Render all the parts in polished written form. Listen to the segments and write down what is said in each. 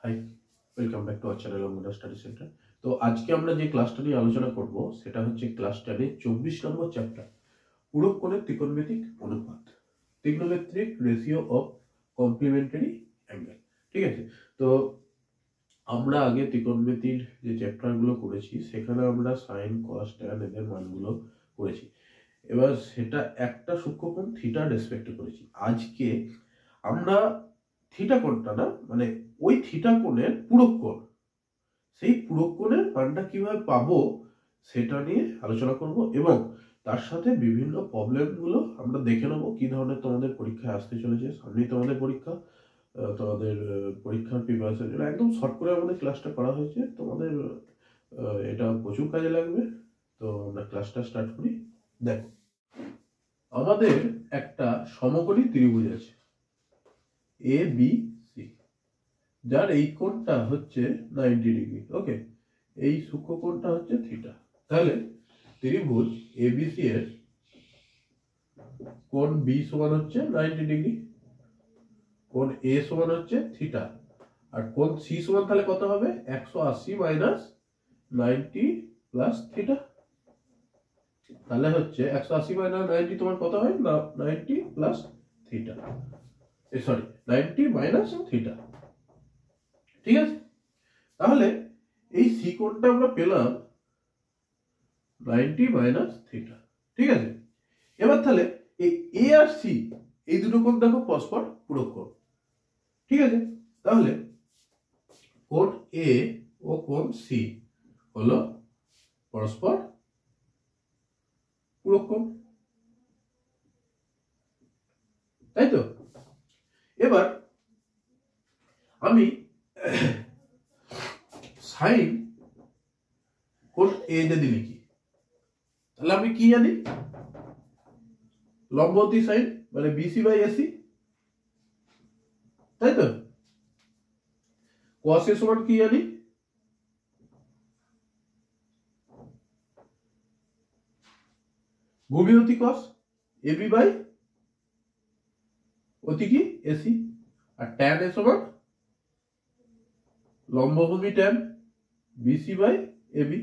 High, welcome back to our channel Angana study centre. তো আজকে আমরা যে ক্লাসটা নিয়ে আলোচনা করব সেটা হচ্ছে ক্লাস 10 24 নম্বর চ্যাপ্টার, পূরক কোণের ত্রিকোণমিতিক অনুপাত, ত্রিগোণমিতিক রেশিও অফ কমপ্লিমেন্টারি অ্যাঙ্গেল। ঠিক আছে, তো আমরা আগে ত্রিকোণমিতির যে চ্যাপ্টারগুলো করেছি সেখানে আমরা সাইন কস ট্যান এদের মানগুলো করেছি। এবার সেটা একটা সূক্ষ্মকোণ থিটা রেসপেক্টে করেছি। আজকে আমরা থিটা কোণটা না, মানে ওই থিটা কোণের পূরক কোণ, সেই পূরক কোণের মানটা কিভাবে পাবো সেটা নিয়ে আলোচনা করব এবং তার সাথে বিভিন্ন প্রবলেমগুলো আমরা দেখে নেবো কি ধরনের তোমাদের পরীক্ষায় আসতে চলেছে। সামনেই তোমাদের পরীক্ষা, তোমাদের পরীক্ষার প্রিপারেশনের জন্য একদম শর্ট করে আমাদের ক্লাসটা করা হয়েছে। তোমাদের এটা প্রচুর কাজে লাগবে। তো আমরা ক্লাসটা স্টার্ট করি। দেখো, আমাদের একটা সমকোণী ত্রিভুজ আছে এ বি সি, যার এই কোণটা হচ্ছে 90 ডিগ্রি। ওকে, এই সূক্ষ্মকোণটা হচ্ছে থিটা। তাহলে ত্রিভুজ এবিসি এর কোণ বি সমান হচ্ছে 90 ডিগ্রি, কোণ এ সমান হচ্ছে থিটা, আর কোণ সি সমান তাহলে কত হবে? 180 মাইনাস 90 প্লাস থিটা। তাহলে হচ্ছে 180 মাইনাস 90 তোমার কত হয়? 90 plus theta, sorry 90 minus theta. ঠিক আছে, তাহলে এই সি কোণটা আমরা পেলাম 90 মাইনাস থিটা। ঠিক আছে, এবার তাহলে এই এ আর সি এই দুটো কোণ দেখো পরস্পর পূরক কোণ। ঠিক আছে, তাহলে কোণ এ ও কোণ সি হলো পরস্পর পূরক কোণ, তাই তো? এবার আমি সাইন কোণ এ যদি লিখি তাহলে আমি কি জানি? লম্বতী সাইন মানে বিসি বাই এসি, তাই তো? কস এ সমান কি জানি? ভূমি অতি কস এবি বাই অতি কি এসি, আর ট্যান এ সমান লম্বভূমি ট্যান বিসি বাই এবি।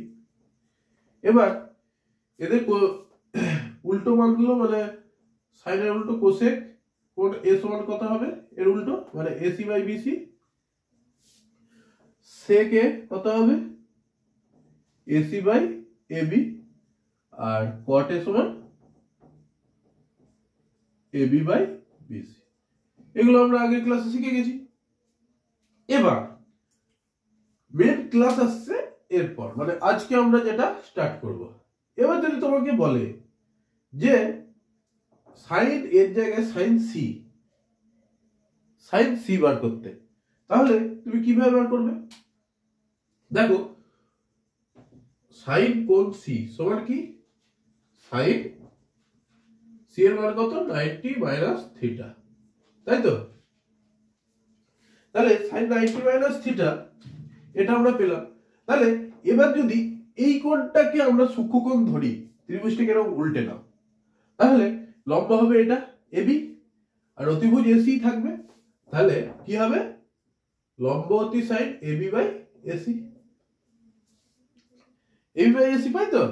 এবার এদের উল্টো মানগুলো, মানে সাইনের উল্টো কোসেক কোণ এ সমান কত হবে? এর উল্টো মানে এসি বাই বিসি। সেক এ কত হবে? এসি বাই এবি, আর কট এ সমান এবি বাই বিসি। এগুলো আমরা আগের ক্লাসে শিখে গেছি। এবার মেন ক্লাস আসছে এরপর, মানে আজকে আমরা যেটা স্টার্ট করব। এবার যদি তোমাকে বলে যে সাইন এর জায়গায় সাইন সি বার করতে, তাহলে তুমি কিভাবে বার করবে? দেখো, সাইন কোণ সি সমান কি? সাইন সি এর মান কত? 90 মাইনাস থিটা, তাই তো? তাহলে সাইন 90 মাইনাস থিটা এটা আমরা পেলাম। তাহলে এবার যদি এই কোণটাকে আমরা সূক্ষ্মকোণ ধরি, ত্রিভুজটাকে এরকম উল্টে নাও, তাহলে লম্বা হবে এটা এবি আর অতিভুজ এসি থাকবে। তাহলে কি হবে? লম্ব অতি sine AB by AC, AB by AC, পাই তো?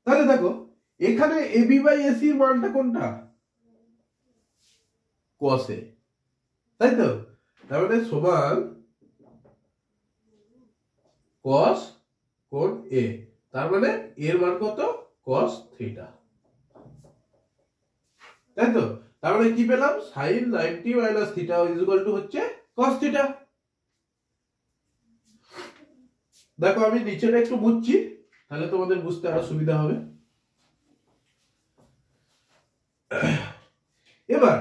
তাহলে দেখো এখানে এবি বাই এসি এর মানটা কোনটা? কস এ, তাই তো? তার মানে সমান কস কোণ এ, তার মানে এর মান কত? কস থিটা, তাই তো? তার মানে কি পেলাম? Sine 90 minus theta is equal to হচ্ছে কস থিটা। দেখো আমি নিচেটা একটু বুঝছি, তাহলে তোমাদের বুঝতে আরো সুবিধা হবে। এবার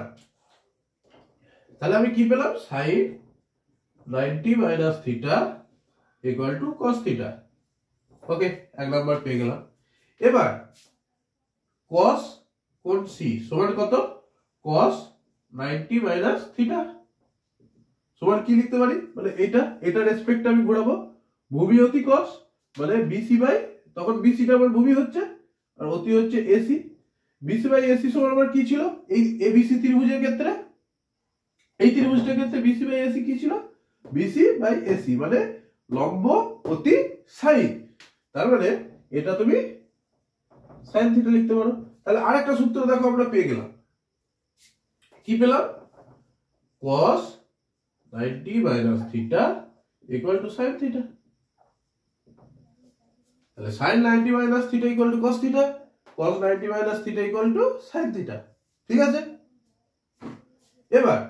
তাহলে আমি কি পেলাম? Sine 90 minus theta equal to cos theta. Okay, এক নাম্বার পেয়ে গেলাম। এবার কস কোণ সি সমান কত? কস 90 মাইনাস থিটা সমান কি লিখতে পারি? মানে এটা রেসপেক্ট আমি ঘোরাবো ভূমি অতি কস, মানে বিসি বাই, তখন বিসিটা আমার ভূমি হচ্ছে আর অতি হচ্ছে এসি। বিসি বাই এসি সমান আমার কি ছিল? এই এবিসি ত্রিভুজের ক্ষেত্রে, এই ত্রিভুজটার ক্ষেত্রে বিসি বাই এসি কি ছিল? বিসি বাই এসি মানে লম্ব প্রতি সাইন। তার মানে এটা তুমি সাইন থিটা লিখতে পারো। তাহলে আরেকটা সূত্র দেখো আমরা পেয়ে গেলাম, কি পেলাম? cos 90 minus theta equal to sine theta. তাহলে sine 90 minus theta equal to cos theta, cos 90 minus theta equal to sine theta. ঠিক আছে? এবার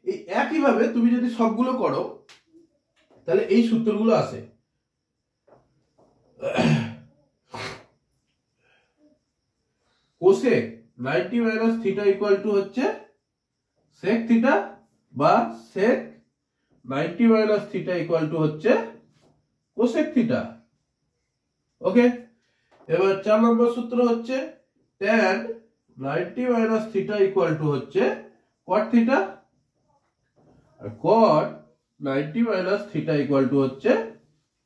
এই একই ভাবে তুমি যদি সবগুলো করো তাহলে এই সূত্রগুলো আসে। Cosec 90 minus theta equal to হচ্ছে সেক থিটা, বা sec 90 minus theta equal to হচ্ছে কোসেক থিটা। ওকে, এবার 4 নম্বর সূত্র হচ্ছে tan 90 minus theta equal to হচ্ছে cot থিটা, আর cot 90 minus theta equal to হচ্ছে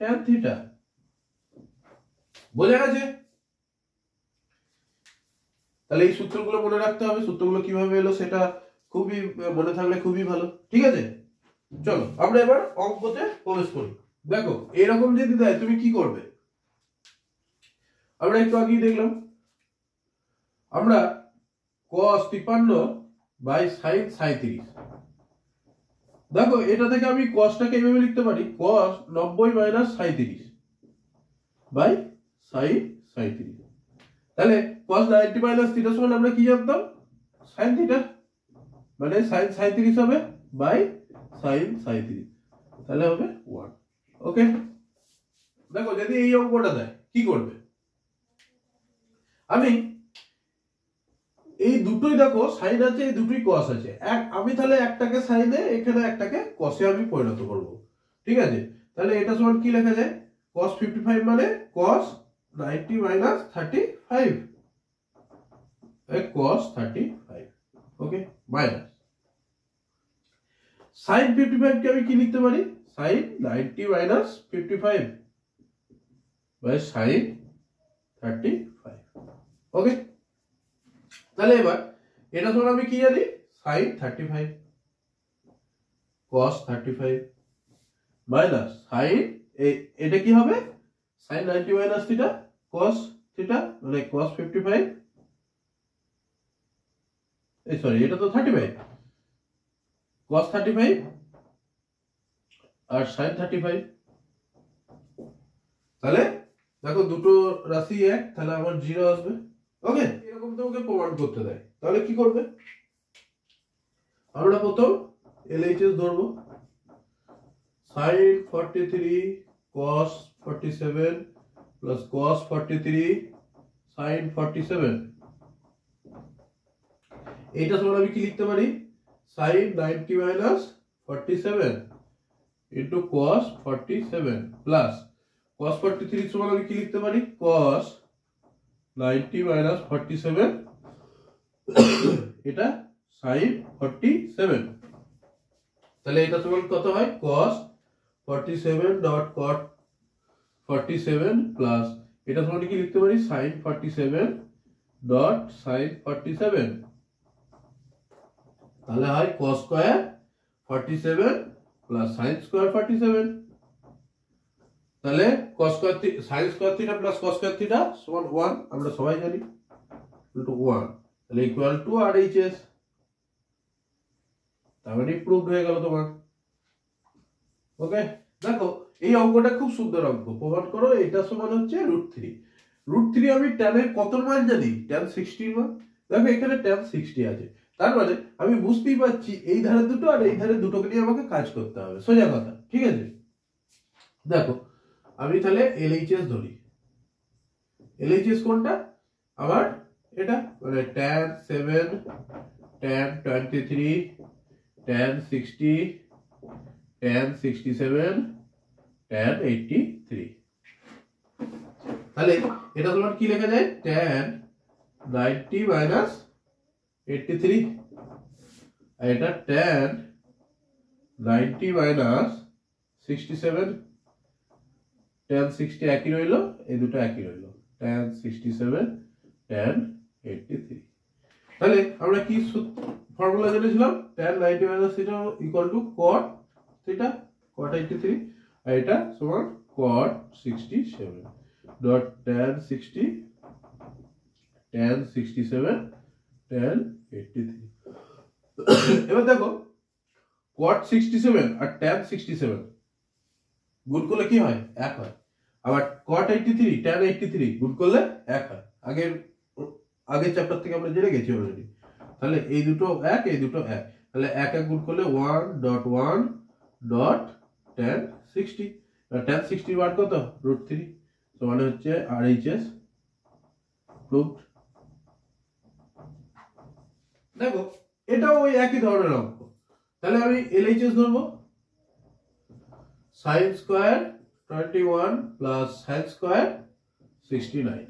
tan থিটা। বোঝা গেছে? তাহলে এই সূত্রগুলো মনে রাখতে হবে। সূত্রগুলো কিভাবে এলো সেটা খুবই মনে থাকলে খুবই ভালো। ঠিক আছে, চলো আমরা এবার অঙ্কতে প্রবেশ করি। দেখো এরকম যদি দেয় তুমি কি করবে? আমরা একটু আগেই দেখলাম, আমরা cos 53 বাই sin 37। দেখো এটা থেকে আমি cosটাকে এইভাবে লিখতে পারি, cos 90 মাইনাস 37 বাই sin 37। তাহলে cos 90 মাইনাস থিটা সমান আমরা কি জানতাম? sin থিটা, মানে sin 37 হবে বাই sin 37, তাহলে হবে 1। ওকে, দেখো যদি এই অঙ্কটা দেয় কি করবে? আমি এই দুটোই দেখো সাইন আছে, এই দুটোই cos আছে, আমি তাহলে একটাকে সাইনে এখানে একটাকে cosে আমি পরিণত করব। ঠিক আছে, তাহলে এটা সমান কি লেখা যায়? cos 55 মানে cos 90 minus 35, cos 35। Okay, minus sin 55 কে আমি কি লিখতে পারি? sin 90 minus 55 by sin 35। Okay, তাহলে এবার এটা সমান আমি কি জানি? sin 35 cos 35 মাইনাস sin, এটা কি হবে? sin 90 minus theta cos theta মানে cos 55, সরি এটা তো 35, cos 35 আর sin 35। তাহলে দেখো দুটো রাশি এক, তাহলে আমার 0 আসবে। ওকে, এরকম তোমাকে প্রমাণ করতে দেয়, তাহলে কি করবে? আমরা প্রথম LHS ধরবো, sin 43 cos 47 plus cos 43 sin 47। এইটা সমান আমি কি লিখতে পারি? sin 90 minus 47 into cos 47 plus cos 43 সমান আমি কি লিখতে পারি? cos 90 minus 47 এটা sin 47। তাহলে এটা সমান কত হয়? cos 47 dot cot 47 plus এটা সমান কি লিখতে পারি? sin 47 dot sin 47, তাহলে হয় cos square 47 plus sin square 47। তাহলে cos square sin square theta plus cos square theta সমান 1, আমরা সবাই জানি, into 1, তাহলে ইকুয়াল টু RHS। তার মানে প্রুভড হয়ে গেল তোমার। ওকে, দেখো এই অঙ্কটা খুব সুন্দর অঙ্ক। প্রমাণ করো এটা সমান হচ্ছে √3। √3 আমি tan এর কত মান জানি? tan 60 মান। দেখো এখানে tan 60 আছে, তার মানে আমি বুঝতেই পারছি এই ধারে দুটো আর এই ধারে দুটোকে নিয়ে আমাকে কাজ করতে হবে, সোজা কথা। ঠিক আছে, দেখো আমি তাহলে LHS ধরি। LHS কোনটা? আমার এটা, মানে tan 7 tan 23 tan 60 tan 67 tan 83। তাহলে এটা তোমার কি লেখা যায়? tan 90 minus 83, আর এটা tan 90 minus 67, tan 60 একই রইল, এই দুটো একই রইল, tan 67 tan 83। তাহলে আমরা কি ফর্মুলা জেনেছিলাম? tan 90 minus theta equal to cot theta, cot 83 আর এটা সমান cot 67 dot tan 60 tan 67 tan 83। এবার দেখো cot 67 আর tan 67 গুণ করলে কি হয় 1 হয়, আবার cot 83 tan 83 গুণ করলে 1 হয়। আগের চ্যাপ্টার থেকে আমরা জেনে গেছি অলরেডি। তাহলে এই দুটো 1 এই দুটো 1, তাহলে 1 1 গুণ করলে 1.1 ডট tan 60, tan 60 বার কত √3, তো মানে হচ্ছে RHS প্রুভড। দেখো এটাও ওই একই ধরনের অঙ্ক, তাহলে আমি LHS ধরবো sin square 21 plus sin square 69।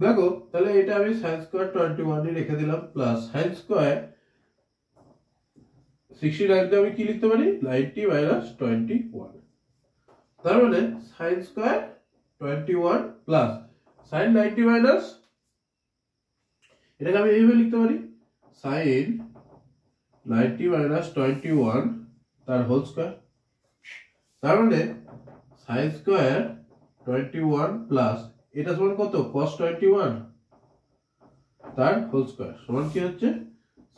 দেখো তাহলে এটা আমি sin স্কয়ার 21 ই রেখে দিলাম প্লাস sin স্কয়ার 69 কে আমি কি লিখতে পারি 90 মাইনাস 21, তার মানে sin square 21 plus sin 90 minus, এটাকে আমি এইভাবে লিখতে পারি sin 90 মাইনাস 21 তার হোল স্কয়ার, তার মানে sin স্কয়ার 21 প্লাস এটা সমান কত cos 21 তার হোল স্কয়ার সমান কি হচ্ছে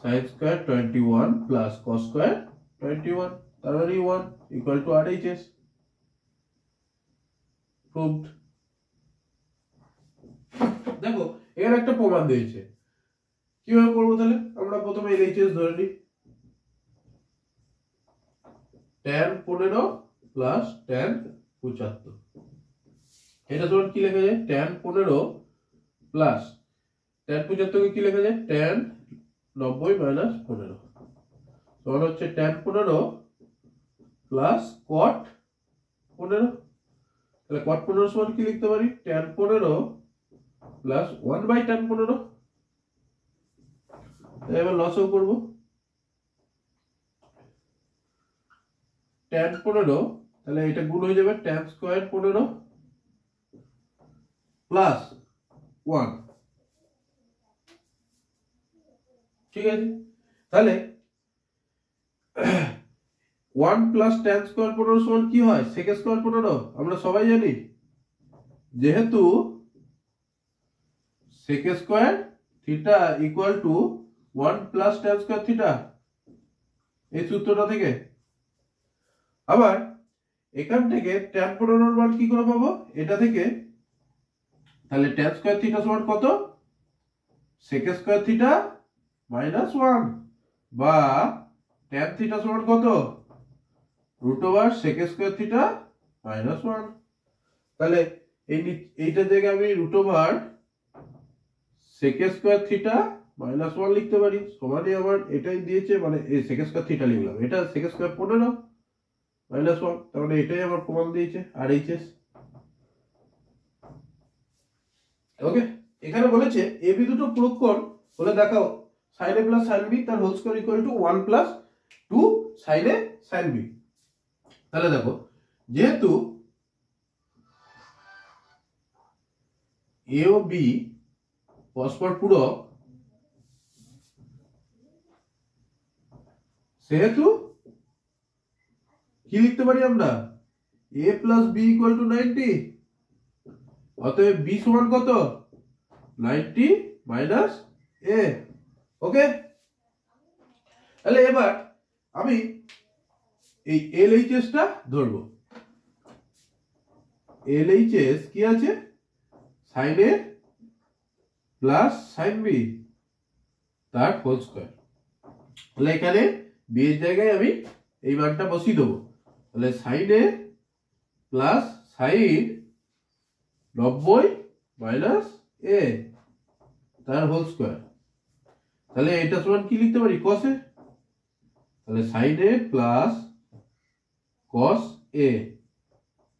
sin square 21 plus cos square 21, তার মানে 1 ইকুয়াল টু RHS প্রুভড। দেখো এর একটা প্রমাণ দিয়েছে, কিভাবে করব তাহলে আমরা প্রথমে LHS ধরে নিই, tan 15 প্লাস tan 75, এটা সমান কি লেখা যায় tan 15 প্লাস tan 75 কে কি লেখা যায় tan 90 মাইনাস 15, সমান হচ্ছে tan 15 প্লাস cot 15, তাহলে cot 15 সমান কি লিখতে পারি tan 15 প্লাস 1 বাই tan 15। এবার লসও করব, tan 15 তাহলে এটা গুণ হয়ে যাবে tan স্কয়ার 15 প্লাস 1, ঠিক আছে। তাহলে 1 প্লাস tan স্কয়ার 15 সমান কি হয় sec স্কয়ার 15, আমরা সবাই জানি যেহেতু sec square theta equal to 1 plus tan square theta, এই সূত্রটা থেকে। আবার এখান থেকে tan 15 এর মান কি করে পাবো এটা থেকে, তাহলে tan স্কয়ার থিটা সমান কত sec স্কয়ার থিটা মাইনাস 1 বা tan থিটা সমান কত √ sec স্কয়ার থিটা মাইনাস 1, তাহলে এইটা থেকে আমি √ sec স্কয়ার থিটা মাইনাস 1 লিখতে পারি, সমানই আমার এটাই দিয়েছে, মানে এই sec স্কয়ার থিটা লিখলাম, এটা sec স্কয়ার 15 মাইনাস 1, তার মানে এটাই আমার প্রমাণ দিয়েছে RHS। ওকে, এখানে বলেছে এ বি দুটো প্রয়োগ কর, বলে দেখাও sin a plus sin b তার whole square equal to 1 plus 2 sin a sin b। তাহলে দেখো যেহেতু a ও b পরস্পর পূরক, সেহেতু কি লিখতে পারি আমরা a plus b equal to 90, অতএব b সমান কত 90 মাইনাস a। ওকে, তাহলে এবার আমি এই LHS টা ধরবো, LHS কি আছে sin a plus sin b তার হোল স্কয়ার, তাহলে এখানে b এর জায়গায় আমি এই মানটা বসিয়ে দেবো, তাহলে sin a plus sin 90 minus a তার হোল স্কয়ার, তাহলে এটা সমান কি লিখতে পারি cos a, তাহলে sin a plus cos a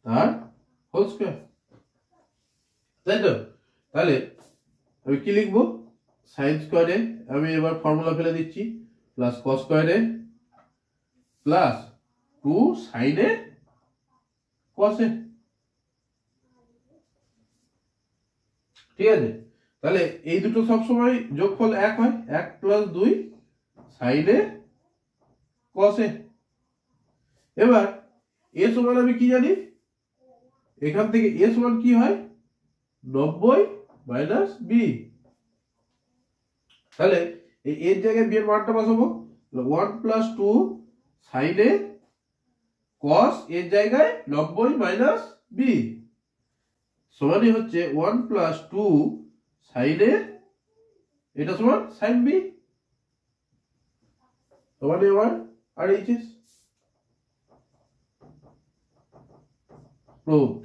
তার হোল স্কয়ার, তাই তো। তাহলে আমি কি লিখবো sin স্কয়ারে আমি এবার ফর্মুলা ফেলে দিচ্ছি প্লাস cos স্কয়ারে plus 2 sin a cos a, ঠিক আছে। তাহলে এই দুটো সব সময় যোগফল 1 হয়, 1 plus 2 sin a cos a। এবার এ সমান আমি কি জানি, এখান থেকে এ সমান কি হয় 90 মাইনাস বি। তাহলে এই এর জায়গায় বি এর মানটা বসাবো, 1 প্লাস 2 সাইন এ কস এর জায়গায় 90 মাইনাস বি সমানই হচ্ছে 1 প্লাস 2 সাইন এ, এটা সমান সাইন বি সমান এবার আর এইচএস প্রুভড।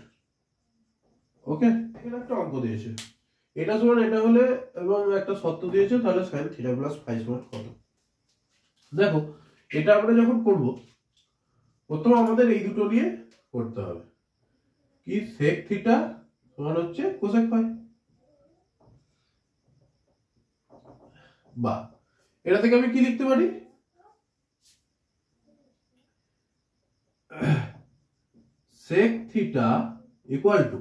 ওকে, এখানে একটা অঙ্ক দিয়েছে, এটা সমান এটা হলে এবং একটা শর্ত দিয়েছে, তাহলে সাইন থিটা প্লাস ফাই সমান কত। দেখো এটা আমরা যখন করব প্রথম আমাদের এই দুটো নিয়ে করতে হবে, কি সেক থিটা সমান হচ্ছে কোসেক ফাই, বা এটা থেকে আমি কি লিখতে পারি, sec theta equal to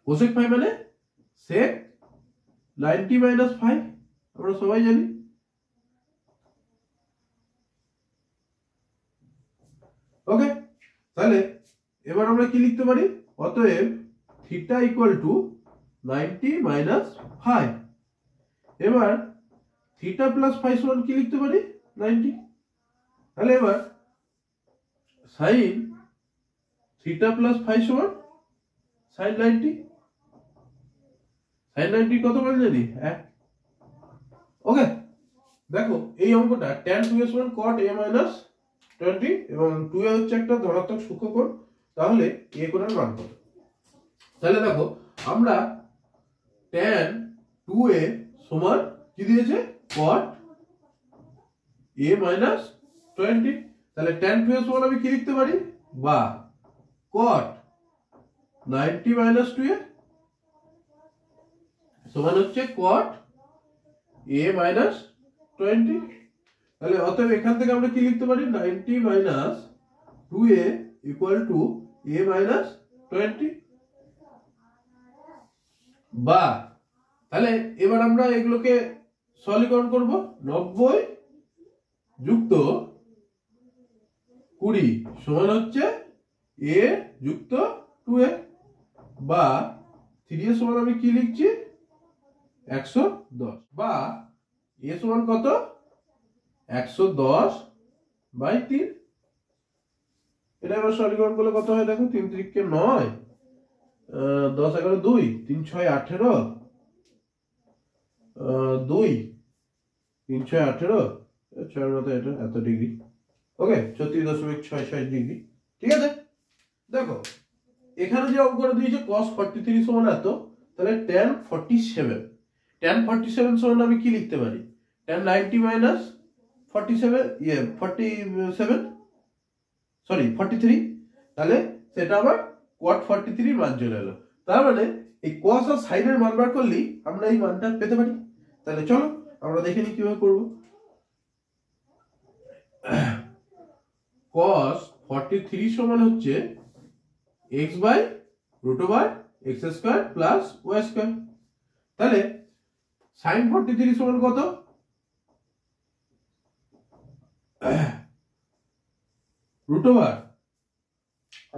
cosec phi মানে সেক 90 মাইনাস ফাই, আমরা সবাই জানি। ওকে, তাহলে এবার আমরা কি লিখতে পারি, অতএব theta equal to 90 minus phi. এবার থিটা প্লাস ফাই সমান কি লিখতে পারি 90। তাহলে এবার সাইন থিটা প্লাস ফাই সমান সাইন 90, সাইন 90 কত মান জানি 1। ওকে, দেখো এই অঙ্কটা tan 2a সমান cot a মাইনাস 20 এবং 2a হচ্ছে একটা ধনাত্মক সূক্ষ্মকোণ, তাহলে a কোণের মান কত। তাহলে দেখো আমরা tan 2a সমান কি দিয়েছে cot a মাইনাস 20, তাহলে tan 2a সমান আমি কি লিখতে পারি, বা cot 90 মাইনাস 2a সমান হচ্ছে cot a মাইনাস 20। তাহলে অতএব এখান থেকে আমরা কি লিখতে পারি 90 minus 2a equal to a minus 20, বা তাহলে এবার আমরা এগুলোকে সরলীকরণ করব, 90 যুক্ত 20 সমান হচ্ছে a যুক্ত 2a, বা 3a সমান আমি কি লিখছি 110, বা a সমান কত 110 বাই 3। এটা এবার সরলীকরণ করলে কত হয় দেখো, 3 3 9, 10 11 2, 3 6 18, 2 3 6 18, 6 মতো এটা এত ডিগ্রি। ওকে, 34.66 ডিগ্রি। ঠিক আছে, দেখো এখানে যে অঙ্কটা দিয়েছে cos 43 সমান এত, তাহলে tan 47 সমান আমি কি লিখতে পারি, tan 90 মাইনাস 43, তাহলে সেটা আবার cot 43 মান চলে এলো। তার মানে এই cos আর sin এর মান বার করলেই আমরা এই মানটা পেতে পারি। তাহলে চলো আমরা দেখে নিই কিভাবে করব। cos 43 সমান হচ্ছে x by root over x square plus y square. তাহলে sin 43 সমান কত, রুট ওভার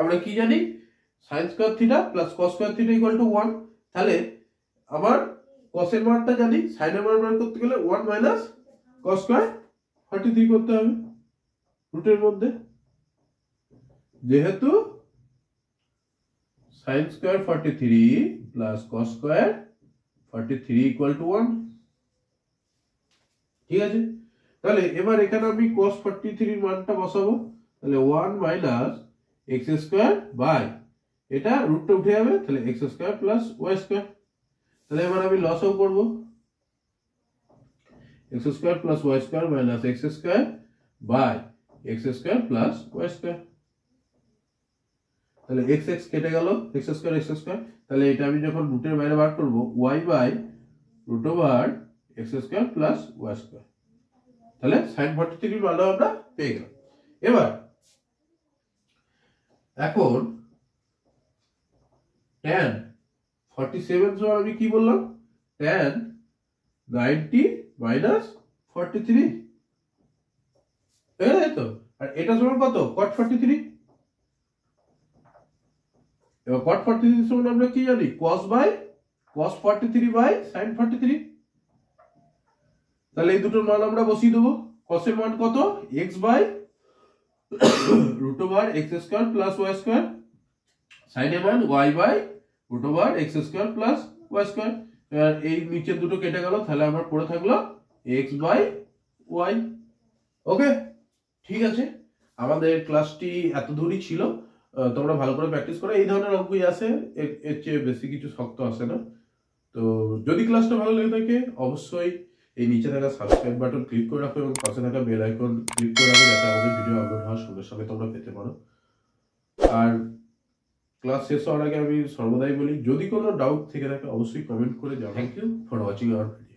আমরা কি জানি sin square theta plus cos square theta equal to 1। তাহলে আমার cos এর মানটা জানি, sin এর মান বের করতে গেলে 1 মাইনাস cos স্কয়ার 43 করতে হবে রুটের মধ্যে, যেহেতু sin square 43 plus cos square 43 equal to 1। ঠিক আছে, তাহলে এবার এখানে আমি cos 43 এর মানটা বসাবো, তাহলে 1 মাইনাস x স্কয়ার বাই এটা রুটটা উঠে যাবে, তাহলে x square plus y square. তাহলে এবার আমি লসও করব, x square plus y square minus x square by x square plus y square. তাহলে x x কেটে গেল, x স্কয়ার, তাহলে এটা আমি যখন রুটের বাইরে বার করব y by root over x square plus y square. তাহলে sin 43 এর মানটা আমরা পেয়ে গেলাম। এবার এখন tan 47 সমান আমি কি বললাম, tan 90 মাইনাস 43, তাই তো? আর এটা সমান কত? cot 43। এবার cot 43 সমান আমরা কি জানি? cos 43 by sin 43। তাহলে এই দুটোর মান আমরা বসিয়ে দেবো। cos এর মান কত? x by root over x square plus y square, sin এর মান y by root over x square plus y square. আর এই নিচের দুটো কেটে গেল, তাহলে আমার পড়ে থাকলো x বাই y। ওকে, ঠিক আছে, আমাদের ক্লাসটি এত দূরই ছিল। তোমরা ভালো করে প্র্যাকটিস করো, এই ধরনের অঙ্কই আসে, এর চেয়ে বেশি কিছু শক্ত আসে না। তো যদি ক্লাসটা ভালো লেগে থাকে অবশ্যই এই নিচে থাকা সাবস্ক্রাইব বাটন ক্লিক করে রাখো এবং পাশে থাকা বেল আইকন ক্লিক করে রাখো, যাতে আমাদের ভিডিও আপলোড হওয়ার সঙ্গে সঙ্গে তোমরা পেতে পারো। আর ক্লাস শেষ হওয়ার আগে আমি সর্বদাই বলি, যদি কোনো ডাউট থেকে থাকে অবশ্যই কমেন্ট করে জানাও। Thank you for watching our video.